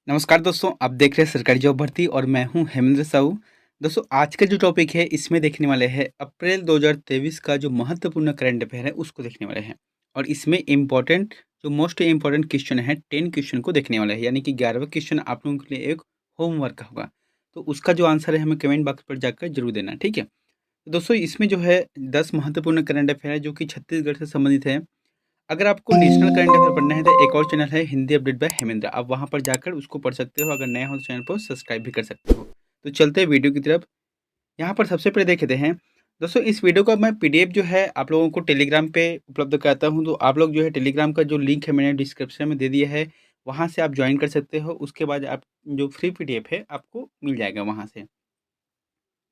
नमस्कार दोस्तों, आप देख रहे हैं सरकारी जॉब भर्ती और मैं हूं हेमेंद्र साहू। दोस्तों, आज का जो टॉपिक है इसमें देखने वाले हैं अप्रैल 2023 का जो महत्वपूर्ण करंट अफेयर है उसको देखने वाले हैं। और इसमें इम्पोर्टेंट जो मोस्ट इम्पोर्टेंट क्वेश्चन है 10 क्वेश्चन को देखने वाले हैं, यानी कि 11वां क्वेश्चन आप लोगों के लिए एक होमवर्क होगा। तो उसका जो आंसर है हमें कमेंट बॉक्स पर जाकर जरूर देना, ठीक है। तो दोस्तों, इसमें जो है 10 महत्वपूर्ण करंट अफेयर है जो कि छत्तीसगढ़ से संबंधित है। अगर आपको नेशनल करंट अफेयर पढ़ना है तो एक और चैनल है हिंदी अपडेट बाय हेमेंद्र, आप वहाँ पर जाकर उसको पढ़ सकते हो। अगर नए हो तो चैनल को सब्सक्राइब भी कर सकते हो। तो चलते हैं वीडियो की तरफ। यहाँ पर सबसे पहले देख लेते हैं। दोस्तों, इस वीडियो का मैं पीडीएफ जो है आप लोगों को टेलीग्राम पे उपलब्ध कराता हूँ, तो आप लोग जो है टेलीग्राम का जो लिंक है मैंने डिस्क्रिप्शन में दे दिया है, वहाँ से आप ज्वाइन कर सकते हो। उसके बाद आप जो फ्री पीडीएफ है आपको मिल जाएगा वहाँ से।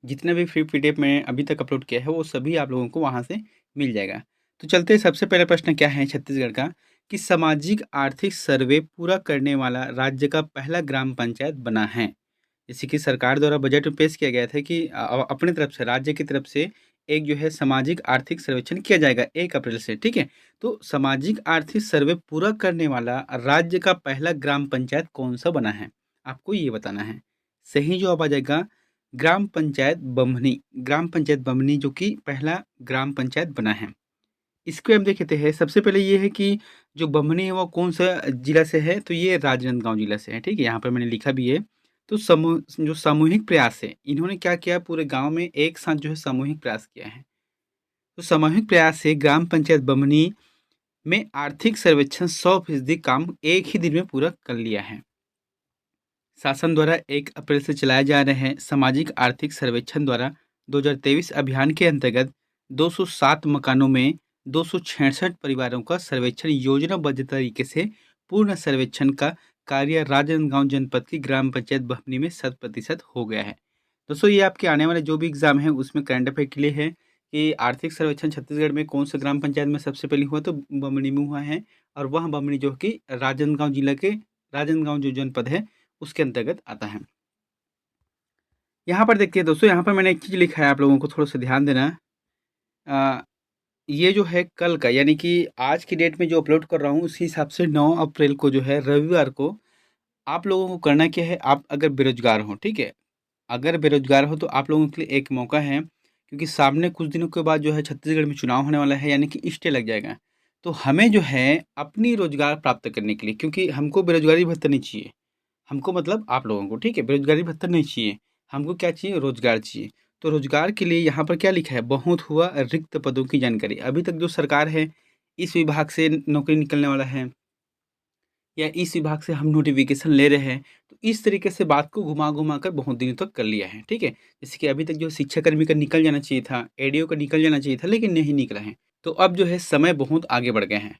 जितने भी फ्री पीडीएफ मैंने अभी तक अपलोड किया है वो सभी आप लोगों को वहाँ से मिल जाएगा। तो चलते हैं, सबसे पहला प्रश्न क्या है छत्तीसगढ़ का कि सामाजिक आर्थिक सर्वे पूरा करने वाला राज्य का पहला ग्राम पंचायत बना है। जैसे कि सरकार द्वारा बजट में पेश किया गया था कि अपनी तरफ से राज्य की तरफ से एक जो है सामाजिक आर्थिक सर्वेक्षण किया जाएगा 1 अप्रैल से, ठीक है। तो सामाजिक आर्थिक सर्वे पूरा करने वाला राज्य का पहला ग्राम पंचायत कौन सा बना है, आपको ये बताना है। सही जवाब आ जाएगा ग्राम पंचायत बम्हनी। ग्राम पंचायत बम्हनी जो कि पहला ग्राम पंचायत बना है। इसको हम देख लेते हैं। सबसे पहले ये है कि जो बम्हनी है वो कौन सा जिला से है, तो ये राजनांदगांव जिला से है, ठीक है। यहाँ पर मैंने लिखा भी है। तो समूह जो सामूहिक प्रयास है, इन्होंने क्या किया, पूरे गांव में एक साथ जो है सामूहिक प्रयास किया है। तो सामूहिक प्रयास से ग्राम पंचायत बम्हनी में आर्थिक सर्वेक्षण 100% काम एक ही दिन में पूरा कर लिया है। शासन द्वारा 1 अप्रैल से चलाए जा रहे हैं सामाजिक आर्थिक सर्वेक्षण द्वारा 2023 अभियान के अंतर्गत 207 मकानों में 266 परिवारों का सर्वेक्षण योजनाबद्ध तरीके से पूर्ण सर्वेक्षण का कार्य राजनांदगांव जनपद की ग्राम पंचायत बहनी में 100% हो गया है। दोस्तों, ये आपके आने वाले जो भी एग्जाम है उसमें करंट अफेयर के लिए है कि आर्थिक सर्वेक्षण छत्तीसगढ़ में कौन सा ग्राम पंचायत में सबसे पहले हुआ, तो बमनी में हुआ है। और वह बमनी जो कि राजनांदगांव जिला के राजनांदगांव जो जनपद है उसके अंतर्गत आता है। यहाँ पर देखिए दोस्तों, यहाँ पर मैंने एक चीज़ लिखा है, आप लोगों को थोड़ा-सा ध्यान देना। अ, ये जो है कल का, यानी कि आज की डेट में जो अपलोड कर रहा हूँ उसी हिसाब से 9 अप्रैल को जो है रविवार को आप लोगों को करना क्या है, आप अगर बेरोज़गार हो, ठीक है? अगर बेरोज़गार हो तो आप लोगों के लिए एक मौका है, क्योंकि सामने कुछ दिनों के बाद जो है छत्तीसगढ़ में चुनाव होने वाला है, यानी कि स्टे लग जाएगा। तो हमें जो है अपनी रोज़गार प्राप्त करने के लिए, क्योंकि हमको बेरोज़गारी भत्ता नहीं चाहिए। हमको मतलब आप लोगों को, ठीक है, बेरोज़गारी भत्ता नहीं चाहिए, हमको क्या चाहिए, रोज़गार चाहिए। तो रोज़गार के लिए यहाँ पर क्या लिखा है, बहुत हुआ रिक्त पदों की जानकारी। अभी तक जो सरकार है, इस विभाग से नौकरी निकलने वाला है या इस विभाग से हम नोटिफ़िकेशन ले रहे हैं, तो इस तरीके से बात को घुमा-घुमा कर बहुत दिनों तक कर लिया है, ठीक है। जैसे कि अभी तक जो शिक्षाकर्मी का निकल जाना चाहिए था, एडीओ का निकल जाना चाहिए था, लेकिन नहीं निकला है। तो अब जो है समय बहुत आगे बढ़ गए हैं।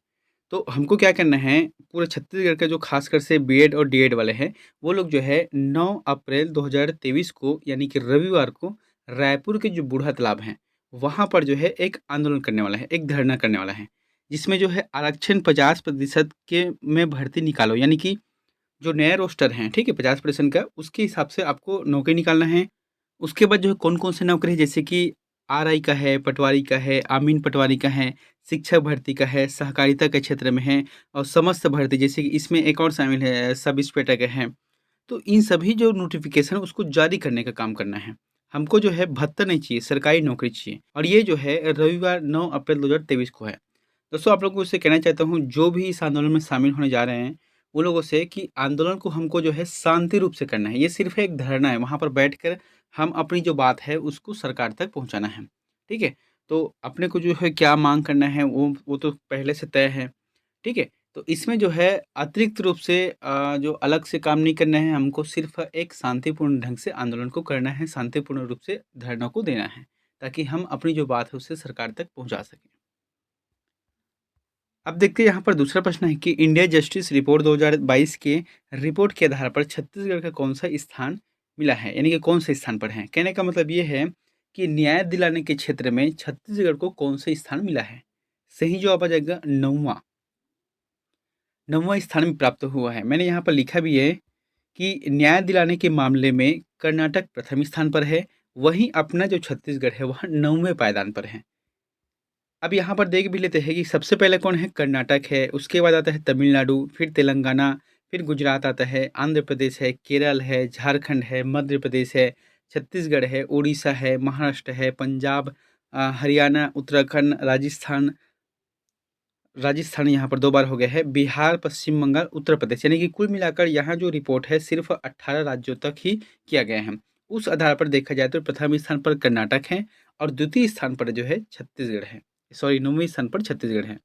तो हमको क्या करना है, पूरे छत्तीसगढ़ का जो खासकर से बीएड और डीएड वाले हैं, वो लोग जो है 9 अप्रैल 2023 को, यानी कि रविवार को, रायपुर के जो बूढ़ा तालाब हैं, वहाँ पर जो है एक आंदोलन करने वाला है, एक धरना करने वाला है। जिसमें जो है आरक्षण 50% के में भर्ती निकालो, यानी कि जो नया रोस्टर हैं, ठीक है, 50% का, उसके हिसाब से आपको नौकरी निकालना है। उसके बाद जो है कौन-कौन से नौकरी है, जैसे कि आरआई का है, पटवारी का है, अमीन पटवारी का है, शिक्षक भर्ती का है, सहकारिता के क्षेत्र में है और समस्त भर्ती, जैसे कि इसमें एक और शामिल है सब इंस्पेक्टर का है। तो इन सभी जो नोटिफ़िकेशन है उसको जारी करने का काम करना है। हमको जो है भत्ता नहीं चाहिए, सरकारी नौकरी चाहिए, और ये जो है रविवार 9 अप्रैल 2023 को है। दोस्तों, आप लोगों से कहना चाहता हूँ जो भी इस आंदोलन में शामिल होने जा रहे हैं, वो लोगों से कि आंदोलन को हमको जो है शांति रूप से करना है। ये सिर्फ़ एक धरना है, वहाँ पर बैठकर हम अपनी जो बात है उसको सरकार तक पहुँचाना है, ठीक है? तो अपने को जो है क्या माँग करना है वो तो पहले से तय है, ठीक है? तो इसमें जो है अतिरिक्त रूप से जो अलग से काम नहीं करना है, हमको सिर्फ़ एक शांतिपूर्ण ढंग से आंदोलन को करना है, शांतिपूर्ण रूप से धरना को देना है, ताकि हम अपनी जो बात है उसे सरकार तक पहुँचा सकें। अब देखते हैं, यहाँ पर दूसरा प्रश्न है कि इंडिया जस्टिस रिपोर्ट 2022 के रिपोर्ट के आधार पर छत्तीसगढ़ का कौन सा स्थान मिला है, यानी कि कौन से स्थान पर है। कहने का मतलब ये है कि न्याय दिलाने के क्षेत्र में छत्तीसगढ़ को कौन सा स्थान मिला है। सही जवाब आ जाएगा 9वां स्थान में प्राप्त हुआ है। मैंने यहाँ पर लिखा भी है कि न्याय दिलाने के मामले में कर्नाटक प्रथम स्थान पर है, वहीं अपना जो छत्तीसगढ़ है वह 9वें पायदान पर है। अब यहाँ पर देख भी लेते हैं कि सबसे पहले कौन है, कर्नाटक है, उसके बाद आता है तमिलनाडु, फिर तेलंगाना, फिर गुजरात आता है, आंध्र प्रदेश है, केरल है, झारखंड है, मध्य प्रदेश है, छत्तीसगढ़ है, उड़ीसा है, महाराष्ट्र है, पंजाब, हरियाणा, उत्तराखंड, राजस्थान यहाँ पर 2 बार हो गया है, बिहार, पश्चिम बंगाल, उत्तर प्रदेश, यानी कि कुल मिलाकर यहाँ जो रिपोर्ट है सिर्फ 18 राज्यों तक ही किया गया है। उस आधार पर देखा जाए तो प्रथम स्थान पर कर्नाटक है और द्वितीय स्थान पर जो है छत्तीसगढ़ है, सॉरी 9वें स्थान पर छत्तीसगढ़ है।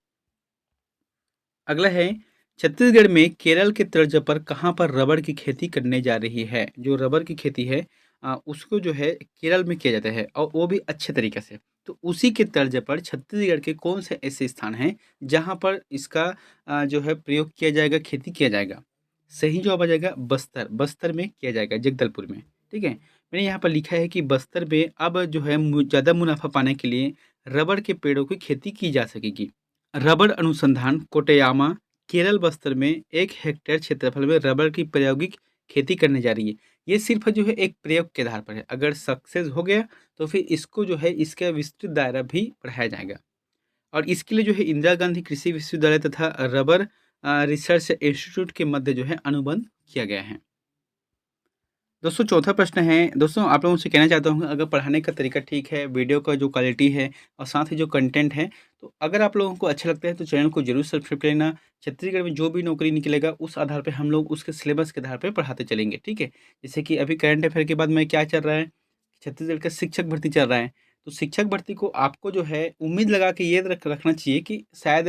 अगला है, छत्तीसगढ़ में केरल के तर्ज पर कहाँ पर रबड़ की खेती करने जा रही है। जो रबड़ की खेती है उसको जो है केरल में किया जाता है और वो भी अच्छे तरीके से। तो उसी के तर्ज पर छत्तीसगढ़ के कौन से ऐसे स्थान हैं जहाँ पर इसका जो है प्रयोग किया जाएगा, खेती किया जाएगा। सही जवाब आ जाएगा बस्तर। बस्तर में किया जाएगा, जगदलपुर में। ठीक है, मैंने यहाँ पर लिखा है कि बस्तर में अब जो है ज़्यादा मुनाफा पाने के लिए रबड़ के पेड़ों की खेती की जा सकेगी। रबड़ अनुसंधान कोटयामा केरल बस्तर में 1 हेक्टेयर क्षेत्रफल में रबड़ की प्रायोगिक खेती करने जा रही है। ये सिर्फ जो है एक प्रयोग के आधार पर है। अगर सक्सेस हो गया तो फिर इसको जो है इसका विस्तृत दायरा भी बढ़ाया जाएगा और इसके लिए जो है इंदिरा गांधी कृषि विश्वविद्यालय तथा रबड़ रिसर्च इंस्टीट्यूट के मध्य जो है अनुबंध किया गया है। दोस्तों चौथा प्रश्न है, दोस्तों आप लोगों से कहना चाहता हूँ अगर पढ़ाने का तरीका ठीक है, वीडियो का जो क्वालिटी है और साथ ही जो कंटेंट है, तो अगर आप लोगों को अच्छा लगता है तो चैनल को जरूर सब्सक्राइब कर लेना। छत्तीसगढ़ में जो भी नौकरी निकलेगा उस आधार पे हम लोग उसके सिलेबस के आधार पे पढ़ाते चलेंगे। ठीक है, जैसे कि अभी करंट अफेयर के बाद में क्या चल रहा है, छत्तीसगढ़ का शिक्षक भर्ती चल रहा है। तो शिक्षक भर्ती को आपको जो है उम्मीद लगा के ये रखना चाहिए कि शायद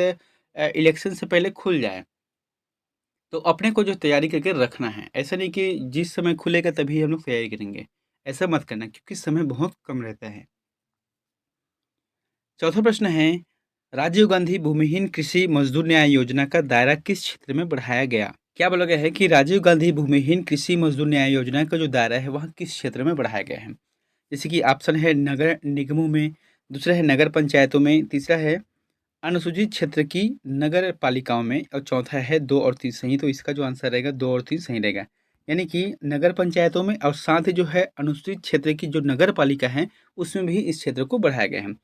इलेक्शन से पहले खुल जाए। तो अपने को जो तैयारी करके रखना है, ऐसा नहीं कि जिस समय खुलेगा तभी हम लोग तैयारी करेंगे, ऐसा मत करना क्योंकि समय बहुत कम रहता है। चौथा प्रश्न है, राजीव गांधी भूमिहीन कृषि मजदूर न्याय योजना का दायरा किस क्षेत्र में बढ़ाया गया। क्या बोला गया है कि राजीव गांधी भूमिहीन कृषि मजदूर न्याय योजना का जो दायरा है वह किस क्षेत्र में बढ़ाया गया है। जैसे कि ऑप्शन है नगर निगमों में, दूसरा है नगर पंचायतों में, तीसरा है अनुसूचित क्षेत्र की नगर पालिकाओं में और चौथा है 2 और 3 सही। तो इसका जो आंसर रहेगा 2 और 3 सही रहेगा, यानी कि नगर पंचायतों में और साथ ही जो है अनुसूचित क्षेत्र की जो नगर पालिका है उसमें भी इस क्षेत्र को बढ़ाया गया है।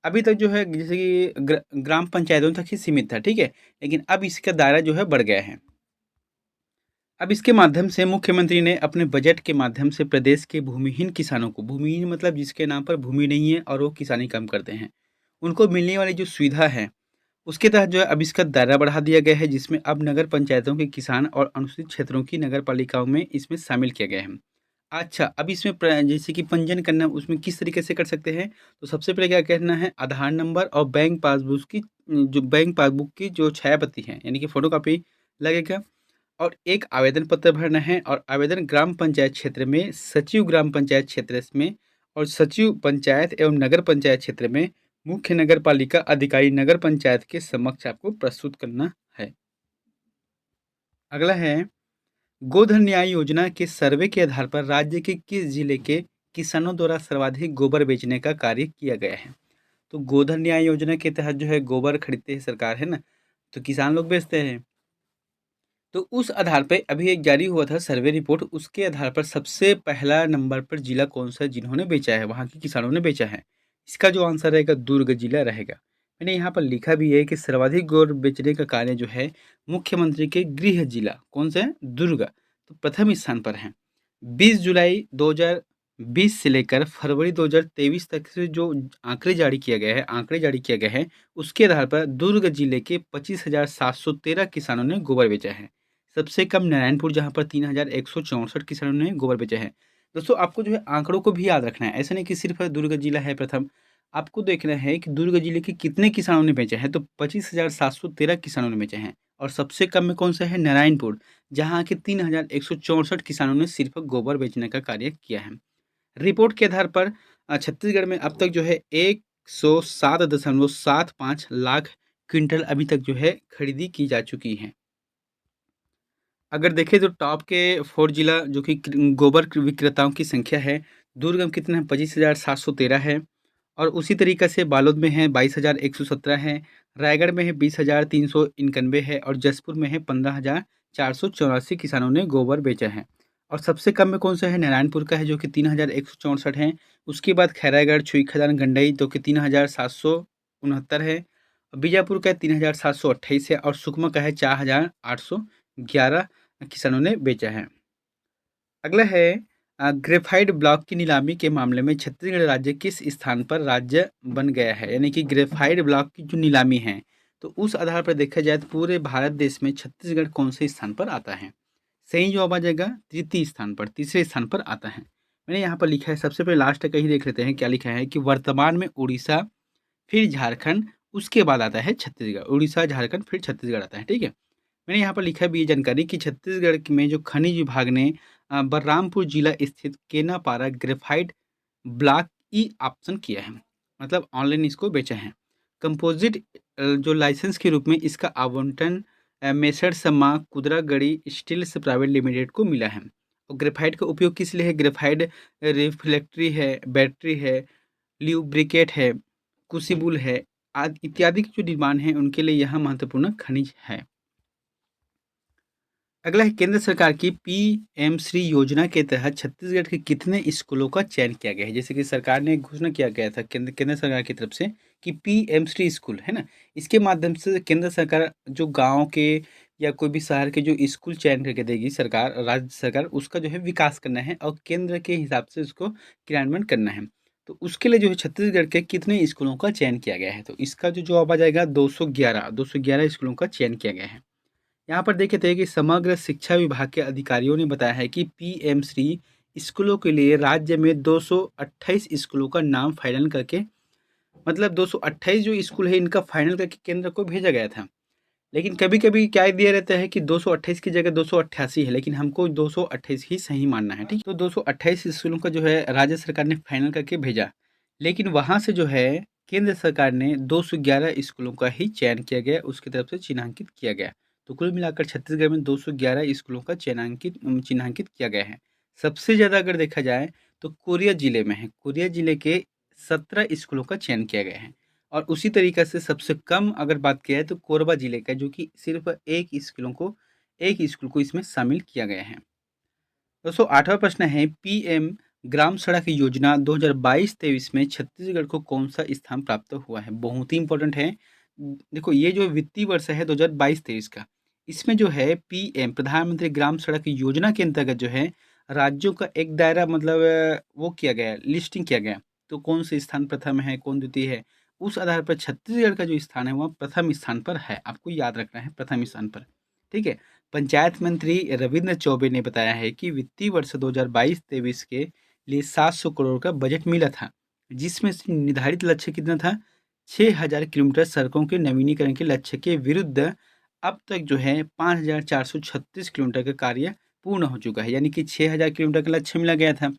अभी तक जो है जैसे कि ग्राम पंचायतों तक ही सीमित था, ठीक है, लेकिन अब इसका दायरा जो है बढ़ गया है। अब इसके माध्यम से मुख्यमंत्री ने अपने बजट के माध्यम से प्रदेश के भूमिहीन किसानों को, भूमिहीन मतलब जिसके नाम पर भूमि नहीं है और वो किसानी काम करते हैं, उनको मिलने वाली जो सुविधा है उसके तहत जो है अब इसका दायरा बढ़ा दिया गया है, जिसमें अब नगर पंचायतों के किसान और अनुसूचित क्षेत्रों की नगर पालिकाओं में इसमें शामिल किया गया है। अच्छा, अब इसमें जैसे कि पंजीयन करना उसमें किस तरीके से कर सकते हैं, तो सबसे पहले क्या करना है, आधार नंबर और बैंक पासबुक की जो छायाप्रति है यानी कि फोटो कॉपी लगेगा और एक आवेदन पत्र भरना है और आवेदन ग्राम पंचायत क्षेत्र में, सचिव ग्राम पंचायत क्षेत्र में और सचिव पंचायत एवं नगर पंचायत क्षेत्र में मुख्य नगर पालिका अधिकारी नगर पंचायत के समक्ष आपको प्रस्तुत करना है। अगला है, गोधन न्याय योजना के सर्वे के आधार पर राज्य के किस जिले के किसानों द्वारा सर्वाधिक गोबर बेचने का कार्य किया गया है। तो गोधन न्याय योजना के तहत जो है गोबर खरीदते हैं सरकार, है ना, तो किसान लोग बेचते हैं। तो उस आधार पे अभी एक जारी हुआ था सर्वे रिपोर्ट, उसके आधार पर सबसे पहला नंबर पर जिला कौन सा है जिन्होंने बेचा है, वहाँ के किसानों ने बेचा है। इसका जो आंसर रहेगा दुर्ग जिला रहेगा। मैंने यहाँ पर लिखा भी है कि सर्वाधिक गोबर बेचने का कार्य जो है मुख्यमंत्री के गृह जिला कौन सा है, दुर्ग, तो प्रथम स्थान पर है। 20 जुलाई 2020 से लेकर फरवरी 2023 तक से जो आंकड़े जारी किया गया है उसके आधार पर दुर्ग जिले के 25,713 किसानों ने गोबर बेचा है। सबसे कम नारायणपुर जहाँ पर 3,164 किसानों ने गोबर बेचा है। दोस्तों आपको जो है आंकड़ों को भी याद रखना है, ऐसा नहीं कि सिर्फ दुर्ग जिला है प्रथम, आपको देखना है कि दुर्ग जिले के कितने किसानों ने बेचा है। तो 25,713 किसानों ने बेचा है और सबसे कम में कौन सा है, नारायणपुर, जहाँ के 3,164 किसानों ने सिर्फ गोबर बेचने का कार्य किया है। रिपोर्ट के आधार पर छत्तीसगढ़ में अब तक जो है 107.75 लाख क्विंटल अभी तक जो है खरीदी की जा चुकी है। अगर देखें तो टॉप के 4 जिला जो कि गोबर विक्रेताओं की संख्या है, दुर्ग में कितना है, 25,713 है और उसी तरीके से बालोद में है 22,117 है, रायगढ़ में है 20,391 है और जसपुर में है 15,484 किसानों ने गोबर बेचा है। और सबसे कम में कौन सा है, नारायणपुर का है जो कि 3,164 है। उसके बाद खैरागढ़, छुईखदान, गंडई जो कि 3,769 है, बीजापुर का 3,728 है और सुकमा का है 4,811 किसानों ने बेचा है। अगला है ग्रेफाइट ब्लॉक की नीलामी के मामले में छत्तीसगढ़ राज्य किस स्थान पर राज्य बन गया है? यानी कि ग्रेफाइट ब्लॉक की जो नीलामी है, तो उस आधार पर देखा जाए तो पूरे भारत देश में छत्तीसगढ़ कौन से स्थान पर आता है? सही जवाब आ जाएगा तृतीय स्थान पर, तीसरे स्थान पर आता है। मैंने यहाँ पर लिखा है, सबसे पहले लास्ट का ही देख लेते हैं क्या लिखा है कि वर्तमान में उड़ीसा, फिर झारखंड, उसके बाद आता है छत्तीसगढ़। उड़ीसा, झारखंड, फिर छत्तीसगढ़ आता है, ठीक है। मैंने यहाँ पर लिखा भी ये जानकारी कि छत्तीसगढ़ में जो खनिज विभाग ने बलरामपुर जिला स्थित Kenapara graphite block E option किया है, मतलब ऑनलाइन इसको बेचा है। कंपोजिट जो लाइसेंस के रूप में इसका आवंटन मेसर्स समा कुदरागड़ी स्टील्स प्राइवेट लिमिटेड को मिला है। और ग्रेफाइट का उपयोग किस लिए है? ग्रेफाइट रिफ्लेक्टरी है, बैटरी है, ल्यूब्रिकेट है, क्रूसिबल है आदि इत्यादि की जो डिमांड है उनके लिए यह महत्वपूर्ण खनिज है। अगला है, केंद्र सरकार की पीएम श्री योजना के तहत छत्तीसगढ़ के कितने स्कूलों का चयन किया गया है? जैसे कि सरकार ने घोषणा किया गया था केंद्र सरकार की तरफ से कि पीएम श्री स्कूल है ना, इसके माध्यम से केंद्र सरकार जो गांव के या कोई भी शहर के जो स्कूल चयन करके देगी सरकार, राज्य सरकार, उसका जो है विकास करना है और केंद्र के हिसाब से उसको क्रियान्वयन करना है। तो उसके लिए जो है छत्तीसगढ़ के कितने स्कूलों का चयन किया गया है? तो इसका जो जवाब आ जाएगा 211 स्कूलों का चयन किया गया है। यहाँ पर देखे थे कि समग्र शिक्षा विभाग के अधिकारियों ने बताया है कि पीएम श्री स्कूलों के लिए राज्य में 228 स्कूलों का नाम फाइनल करके, मतलब 228 जो स्कूल है इनका फाइनल करके केंद्र को भेजा गया था। लेकिन कभी-कभी क्या दिया रहता है कि 228 की जगह 288 है, लेकिन हमको 228 ही सही मानना है, ठीक। तो 228 स्कूलों का जो है राज्य सरकार ने फाइनल करके भेजा, लेकिन वहाँ से जो है केंद्र सरकार ने 211 स्कूलों का ही चयन किया गया, उसकी तरफ से चिन्हांकित किया गया। तो कुल मिलाकर छत्तीसगढ़ में 211 स्कूलों का चिन्हांकित किया गया है। सबसे ज़्यादा अगर देखा जाए तो कोरिया जिले में है। कोरिया जिले के 17 स्कूलों का चयन किया गया है। और उसी तरीक़े से सबसे कम अगर बात किया जाए तो कोरबा जिले का, जो कि सिर्फ एक स्कूल को इसमें शामिल किया गया है। दोस्तों 8वां प्रश्न है, पीएम ग्राम सड़क योजना 2022-23 में छत्तीसगढ़ को कौन सा स्थान प्राप्त हुआ है? बहुत ही इंपॉर्टेंट है। देखो ये जो वित्तीय वर्ष है 2022-23 का, इसमें जो है पीएम प्रधानमंत्री ग्राम सड़क योजना के अंतर्गत जो है राज्यों का एक दायरा, मतलब वो किया गया, लिस्टिंग किया गया। तो कौन से स्थान प्रथम है, कौन द्वितीय है, उस आधार पर छत्तीसगढ़ का जो स्थान है वह प्रथम स्थान पर है। आपको याद रखना है प्रथम स्थान पर, ठीक है। पंचायत मंत्री रविंद्र चौबे ने बताया है कि वित्तीय वर्ष 2022-23 के लिए 700 करोड़ का बजट मिला था, जिसमें से निर्धारित लक्ष्य कितना था? 6000 किलोमीटर सड़कों के नवीनीकरण के लक्ष्य के विरुद्ध अब तक जो है 5436 किलोमीटर का कार्य पूर्ण हो चुका है। यानी कि 6000 किलोमीटर का लक्ष्य मिला गया था,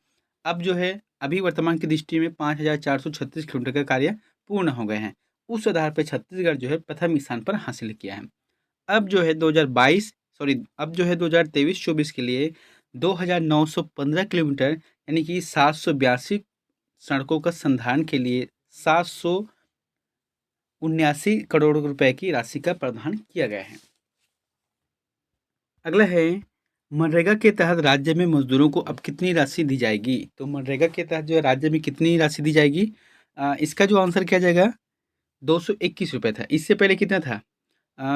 अब जो है अभी वर्तमान की दृष्टि में 5436 किलोमीटर का कार्य पूर्ण हो गए हैं। उस आधार पर छत्तीसगढ़ जो है प्रथम स्थान पर हासिल किया है। अब जो है 2023-24 के लिए 2915 किलोमीटर यानी कि 782 सड़कों का संधारण के लिए 779 करोड़ रुपए की राशि का प्रावधान किया गया है। अगला है, मनरेगा के तहत राज्य में मजदूरों को अब कितनी राशि दी जाएगी? तो मनरेगा के तहत जो है राज्य में कितनी राशि दी जाएगी? इसका जो आंसर क्या जाएगा, 221 रुपये था। इससे पहले कितना था?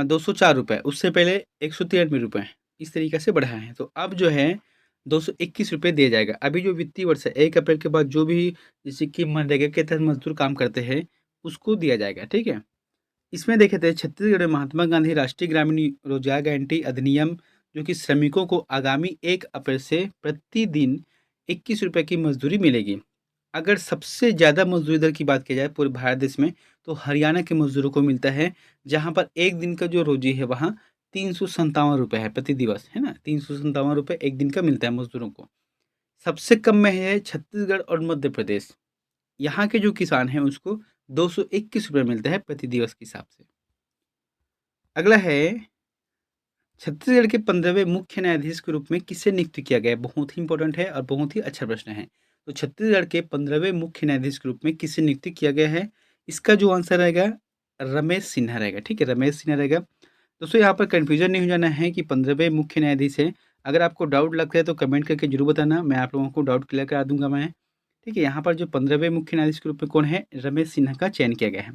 204 रुपये, उससे पहले 193 रुपये, इस तरीके से बढ़ा है। तो अब जो है 221 रुपये दिया जाएगा। अभी जो वित्तीय वर्ष है 1 अप्रैल के बाद जो भी जैसे कि मनरेगा के तहत मजदूर काम करते हैं उसको दिया जाएगा, ठीक है। इसमें देखे थे छत्तीसगढ़ में महात्मा गांधी राष्ट्रीय ग्रामीण रोजगार गारंटी अधिनियम, जो कि श्रमिकों को आगामी 1 अप्रैल से प्रतिदिन 21 रुपये की मजदूरी मिलेगी। अगर सबसे ज़्यादा मजदूरी दर की बात की जाए पूरे भारत देश में, तो हरियाणा के मजदूरों को मिलता है, जहाँ पर एक दिन का जो रोजी है वहाँ 357 रुपये है प्रति दिवस, है ना। 357 रुपये एक दिन का मिलता है मजदूरों को। सबसे कम में है छत्तीसगढ़ और मध्य प्रदेश। यहाँ के जो किसान हैं उसको 221 रुपये मिलता है प्रति दिवस के हिसाब से। अगला है, छत्तीसगढ़ के 15वें मुख्य न्यायाधीश के रूप में किसे नियुक्त किया गया है? बहुत ही इंपॉर्टेंट है और बहुत ही अच्छा प्रश्न है। तो छत्तीसगढ़ के 15वें मुख्य न्यायाधीश के रूप में किसे नियुक्त किया गया है? इसका जो आंसर रहेगा रमेश सिन्हा रहेगा, ठीक है, रमेश सिन्हा रहेगा। दोस्तों यहाँ पर कन्फ्यूजन नहीं हो जाना है कि 15वें मुख्य न्यायाधीश है। अगर आपको डाउट लगता है तो कमेंट करके जरूर बताना, मैं आप लोगों को डाउट क्लियर करा दूंगा मैं, ठीक है। यहाँ पर जो 15वें मुख्य न्यायाधीश के रूप में कौन है? रमेश सिन्हा का चयन किया गया है।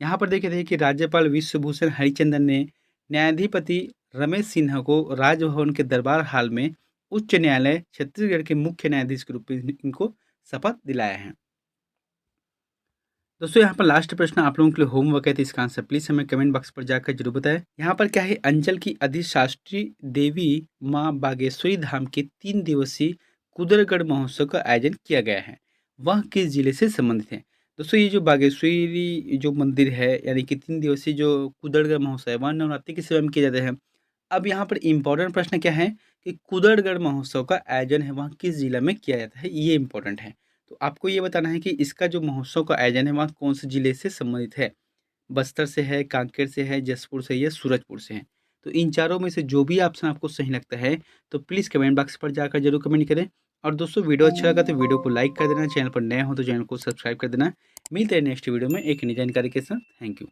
यहाँ पर देखे थे कि राज्यपाल विश्वभूषण हरिचंदन ने न्यायाधिपति रमेश सिन्हा को राजभवन के दरबार हाल में उच्च न्यायालय छत्तीसगढ़ के मुख्य न्यायाधीश के रूप में इनको शपथ दिलाया है। दोस्तों यहाँ पर लास्ट प्रश्न आप लोगों के लिए होमवर्क है, तो इसका आंसर प्लीज हमें कमेंट बॉक्स पर जाकर जरूर बताएं। यहाँ पर क्या है, अंचल की अधिशास्त्री देवी माँ बागेश्वरी धाम के 3 दिवसीय कुदरगढ़ महोत्सव का आयोजन किया गया है, वह किस जिले से संबंधित है। दोस्तों ये जो बागेश्वरी जो मंदिर है, यानी कि 3 दिवसीय जो कुदरगढ़ महोत्सव है, वह नवरात्रि के समय में किया जाता है। अब यहाँ पर इम्पोर्टेंट प्रश्न क्या है कि कुदरगढ़ महोत्सव का आयोजन है वह किस जिला में किया जाता है, ये इम्पोर्टेंट है। तो आपको ये बताना है कि इसका जो महोत्सव का आयोजन है वह कौन से जिले से संबंधित है, बस्तर से है, कांकेर से है, जसपुर से या सूरजपुर से है। तो इन चारों में से जो भी ऑप्शन आपको सही लगता है तो प्लीज़ कमेंट बॉक्स पर जाकर जरूर कमेंट करें। और दोस्तों वीडियो अच्छा लगा तो वीडियो को लाइक कर देना, चैनल पर नए हो तो चैनल को सब्सक्राइब कर देना। मिलते हैं नेक्स्ट वीडियो में एक नई जानकारी के साथ। Thank you.